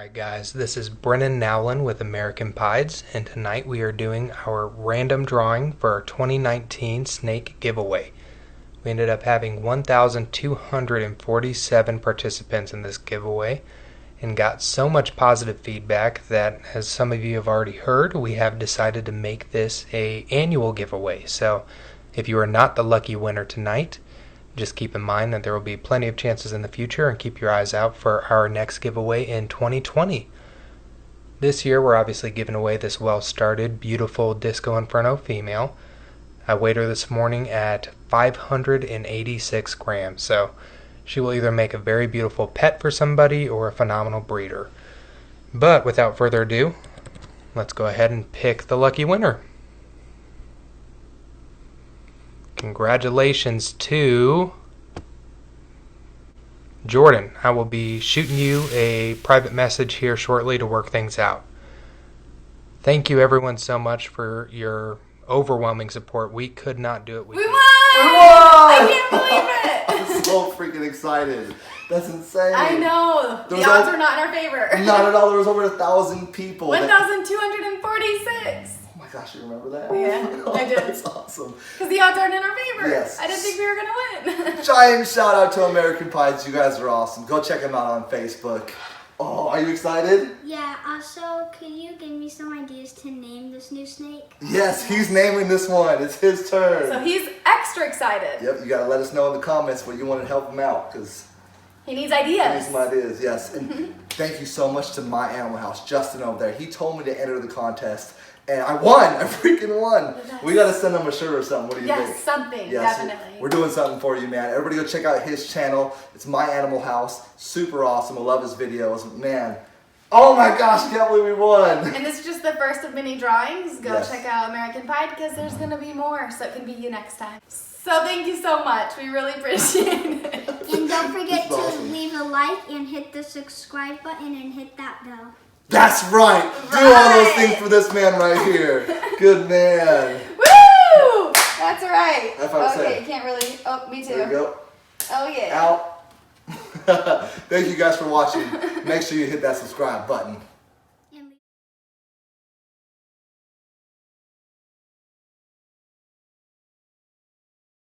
Alright guys, this is Brennan Nowlin with American Pieds, and tonight we are doing our random drawing for our 2019 snake giveaway. We ended up having 1,247 participants in this giveaway and got so much positive feedback that, as some of you have already heard, we have decided to make this an annual giveaway. So if you are not the lucky winner tonight, just keep in mind that there will be plenty of chances in the future, and keep your eyes out for our next giveaway in 2020. This year we're obviously giving away this well-started, beautiful Disco Inferno female. I weighed her this morning at 586 grams, so she will either make a very beautiful pet for somebody or a phenomenal breeder. But without further ado, let's go ahead and pick the lucky winner. Congratulations to Jordan. I will be shooting you a private message here shortly to work things out. Thank you everyone so much for your overwhelming support. We could not do it without you. We won! I can't believe it! I'm so freaking excited. That's insane. I know. The odds are not in our favor. Not at all. There was over 1,000 people. 1,246. Oh my gosh, you remember that? Yeah, I did. That's awesome. Because the odds aren't in our favor. Yes. I didn't think we were going to win. Giant shout out to American Pieds. You guys are awesome. Go check them out on Facebook. Oh, are you excited? Yeah, also, could you give me some ideas to name this new snake? Yes, he's naming this one. It's his turn. So he's extra excited. Yep, you gotta let us know in the comments what you want to help him out, because he needs ideas. he needs some ideas, yes. And thank you so much to My Animal House, Justin over there. He told me to enter the contest, and I won. I freaking won. Yes. We gotta send him a shirt or something. What do you think? Yes, something, Yes, definitely. we're doing something for you, man. Everybody go check out his channel. It's My Animal House. Super awesome. I love his videos. Man, oh my gosh, I can't believe we won. And this is just the first of many drawings. Go Yes. check out American Pie, because there's going to be more, so it can be you next time. So thank you so much. We really appreciate it. And don't forget to awesome. leave a like and hit the subscribe button and hit that bell. That's right. Do all those things for this man right here. Good man. Woo! That's right. High five, Okay, say. you can't really. Oh, me too. There you go. Oh, yeah. Out. Thank you guys for watching. Make sure you hit that subscribe button.